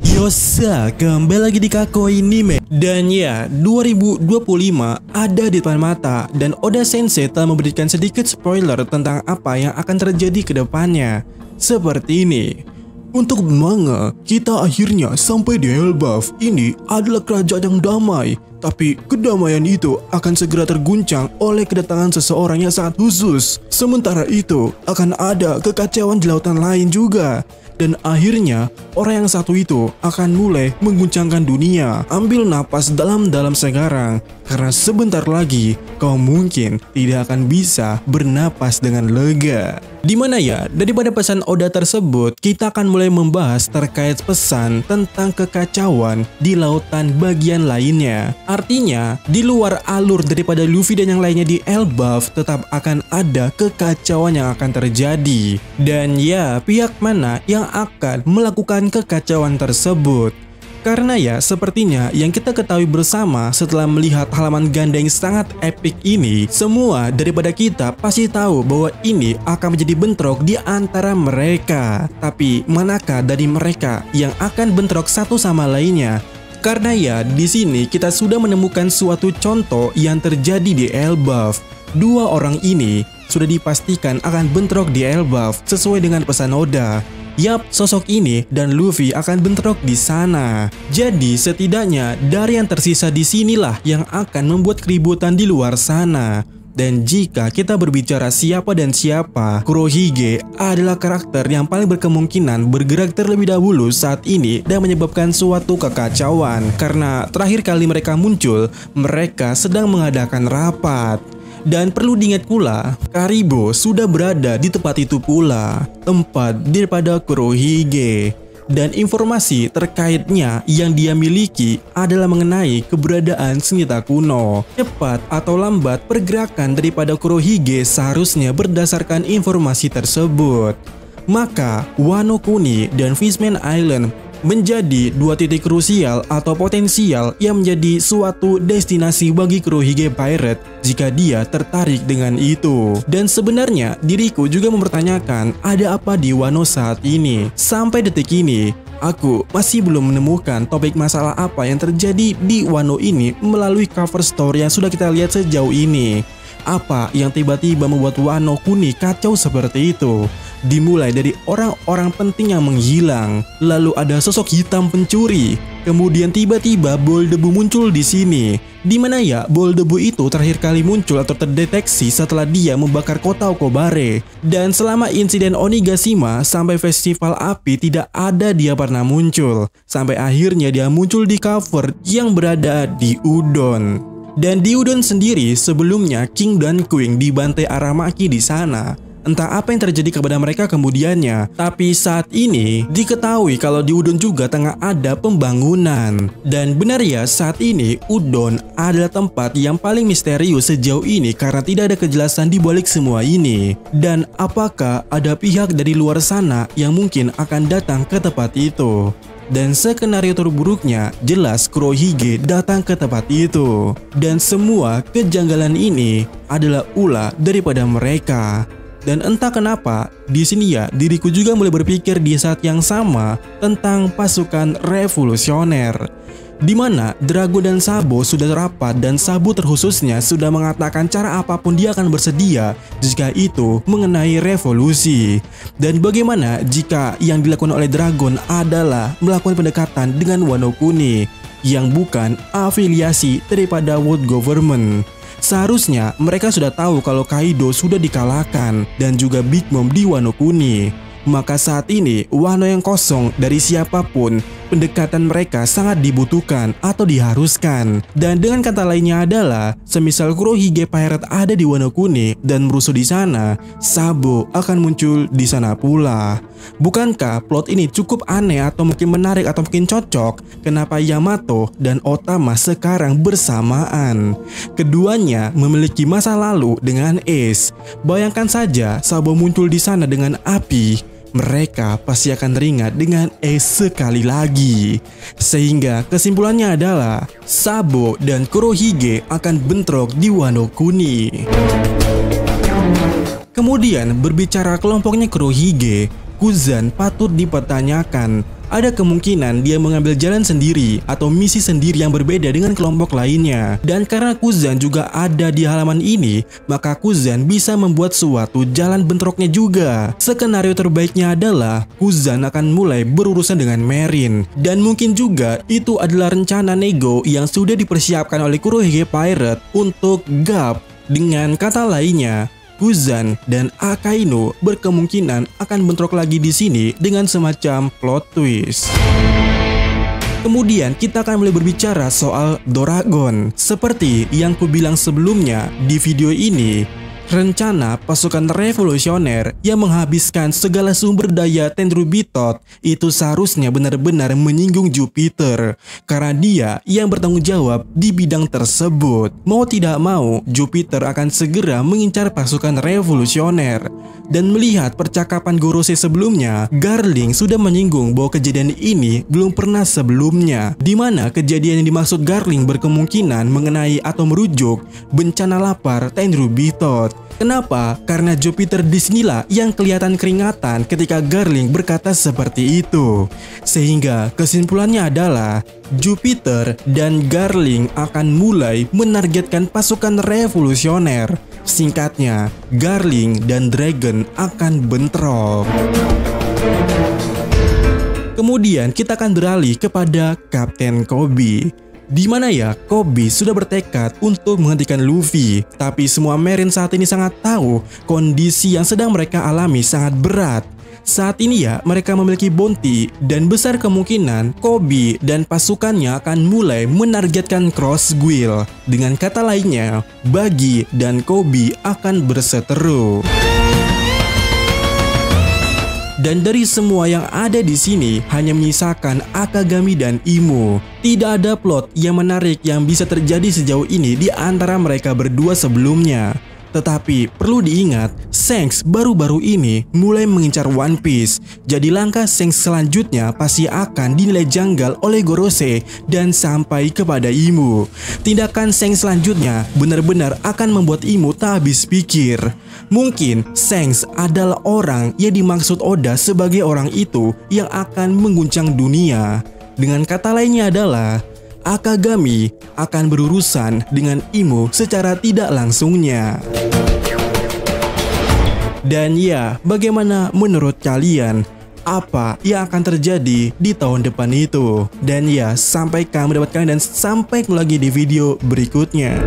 Yosa, kembali lagi di Kakoi Anime. Dan ya, 2025 ada di depan mata dan Oda Sensei telah memberikan sedikit spoiler tentang apa yang akan terjadi ke depannya. Seperti ini. Untuk manga, kita akhirnya sampai di Elbaf. Ini adalah kerajaan yang damai, tapi kedamaian itu akan segera terguncang oleh kedatangan seseorang yang sangat khusus. Sementara itu, akan ada kekacauan di lautan lain juga. Dan akhirnya, orang yang satu itu akan mulai mengguncangkan dunia. Ambil napas dalam-dalam sekarang, karena sebentar lagi kau mungkin tidak akan bisa bernapas dengan lega. Dimana ya, daripada pesan Oda tersebut, kita akan mulai membahas terkait pesan tentang kekacauan di lautan bagian lainnya. Artinya, di luar alur daripada Luffy dan yang lainnya di Elbaf, tetap akan ada kekacauan yang akan terjadi. Dan ya, pihak mana yang akan melakukan kekacauan tersebut? Karena ya, sepertinya yang kita ketahui bersama setelah melihat halaman ganda yang sangat epik ini, semua daripada kita pasti tahu bahwa ini akan menjadi bentrok di antara mereka. Tapi manakah dari mereka yang akan bentrok satu sama lainnya? Karena ya, di sini kita sudah menemukan suatu contoh yang terjadi di Elbaf. Dua orang ini sudah dipastikan akan bentrok di Elbaf sesuai dengan pesan Oda. Yap, sosok ini dan Luffy akan bentrok di sana. Jadi setidaknya dari yang tersisa di sinilah yang akan membuat keributan di luar sana. Dan jika kita berbicara siapa dan siapa, Kurohige adalah karakter yang paling berkemungkinan bergerak terlebih dahulu saat ini dan menyebabkan suatu kekacauan. Karena terakhir kali mereka muncul, mereka sedang mengadakan rapat. Dan perlu diingat pula, Karibo sudah berada di tempat itu pula, tempat daripada Kurohige. Dan informasi terkaitnya yang dia miliki adalah mengenai keberadaan senjata kuno. Cepat atau lambat pergerakan daripada Kurohige seharusnya berdasarkan informasi tersebut. Maka Wano Kuni dan Fishman Island menjadi dua titik krusial atau potensial yang menjadi suatu destinasi bagi Kurohige Pirate jika dia tertarik dengan itu. Dan sebenarnya diriku juga mempertanyakan ada apa di Wano saat ini. Sampai detik ini aku masih belum menemukan topik masalah apa yang terjadi di Wano ini melalui cover story yang sudah kita lihat sejauh ini. Apa yang tiba-tiba membuat Wano Kuni kacau seperti itu? Dimulai dari orang-orang penting yang menghilang, lalu ada sosok hitam pencuri, kemudian tiba-tiba bol debu muncul di sini. Dimana ya bol debu itu terakhir kali muncul atau terdeteksi setelah dia membakar kota Okobare. Dan selama insiden Onigashima sampai festival api tidak ada dia pernah muncul. Sampai akhirnya dia muncul di cover yang berada di Udon. Dan di Udon sendiri sebelumnya King dan Queen dibantai Aramaki di sana. Entah apa yang terjadi kepada mereka kemudiannya. Tapi saat ini diketahui kalau di Udon juga tengah ada pembangunan. Dan benar ya, saat ini Udon adalah tempat yang paling misterius sejauh ini karena tidak ada kejelasan di balik semua ini. Dan apakah ada pihak dari luar sana yang mungkin akan datang ke tempat itu? Dan skenario terburuknya jelas Kurohige datang ke tempat itu. Dan semua kejanggalan ini adalah ulah daripada mereka. Dan entah kenapa, di sini ya diriku juga mulai berpikir di saat yang sama tentang pasukan revolusioner. Di mana Drago dan Sabo sudah rapat dan Sabo terkhususnya sudah mengatakan cara apapun dia akan bersedia jika itu mengenai revolusi. Dan bagaimana jika yang dilakukan oleh Dragon adalah melakukan pendekatan dengan Wano Kuni yang bukan afiliasi daripada World Government. Seharusnya mereka sudah tahu kalau Kaido sudah dikalahkan dan juga Big Mom di Wano Kuni. Maka saat ini Wano yang kosong dari siapapun, pendekatan mereka sangat dibutuhkan atau diharuskan. Dan dengan kata lainnya adalah, semisal Kurohige Pirate ada di Wano Kuni dan merusuh di sana, Sabo akan muncul di sana pula. Bukankah plot ini cukup aneh atau mungkin menarik atau mungkin cocok? Kenapa Yamato dan Otama sekarang bersamaan? Keduanya memiliki masa lalu dengan Ace. Bayangkan saja Sabo muncul di sana dengan api. Mereka pasti akan teringat dengan Ace sekali lagi. Sehingga kesimpulannya adalah Sabo dan Kurohige akan bentrok di Wano Kuni. Kemudian berbicara kelompoknya Kurohige, Kuzan patut dipertanyakan ada kemungkinan dia mengambil jalan sendiri atau misi sendiri yang berbeda dengan kelompok lainnya. Dan karena Kuzan juga ada di halaman ini, maka Kuzan bisa membuat suatu jalan bentroknya juga. Skenario terbaiknya adalah Kuzan akan mulai berurusan dengan Merin. Dan mungkin juga itu adalah rencana nego yang sudah dipersiapkan oleh Kurohige Pirate untuk Garp. Dengan kata lainnya, Kuzan dan Akainu berkemungkinan akan bentrok lagi di sini dengan semacam plot twist. Kemudian kita akan mulai berbicara soal Doragon. Seperti yang kubilang sebelumnya di video ini, rencana pasukan revolusioner yang menghabiskan segala sumber daya Tenryubitot itu seharusnya benar-benar menyinggung Jupiter, karena dia yang bertanggung jawab di bidang tersebut. Mau tidak mau, Jupiter akan segera mengincar pasukan revolusioner. Dan melihat percakapan Gorose sebelumnya, Garling sudah menyinggung bahwa kejadian ini belum pernah sebelumnya, di mana kejadian yang dimaksud Garling berkemungkinan mengenai atau merujuk bencana lapar Tenryubitot. Kenapa? Karena Jupiter disinilah yang kelihatan keringatan ketika Garling berkata seperti itu. Sehingga kesimpulannya adalah Jupiter dan Garling akan mulai menargetkan pasukan revolusioner. Singkatnya, Garling dan Dragon akan bentrok. Kemudian kita akan beralih kepada Kapten Koby. Di mana ya Koby sudah bertekad untuk menghentikan Luffy. Tapi semua Marine saat ini sangat tahu kondisi yang sedang mereka alami sangat berat. Saat ini ya mereka memiliki bounty dan besar kemungkinan Koby dan pasukannya akan mulai menargetkan Cross Guild. Dengan kata lainnya, Buggy dan Koby akan berseteru. Dan dari semua yang ada di sini hanya menyisakan Akagami dan Imo. Tidak ada plot yang menarik yang bisa terjadi sejauh ini di antara mereka berdua sebelumnya. Tetapi perlu diingat, Shanks baru-baru ini mulai mengincar One Piece. Jadi langkah Shanks selanjutnya pasti akan dinilai janggal oleh Gorose dan sampai kepada Imo. Tindakan Shanks selanjutnya benar-benar akan membuat Imo tak habis pikir. Mungkin Shanks adalah orang yang dimaksud Oda sebagai orang itu yang akan mengguncang dunia. Dengan kata lainnya adalah Akagami akan berurusan dengan Imo secara tidak langsungnya. Dan ya, bagaimana menurut kalian? Apa yang akan terjadi di tahun depan itu? Dan ya, sampai kamu mendapatkan dan sampai lagi di video berikutnya.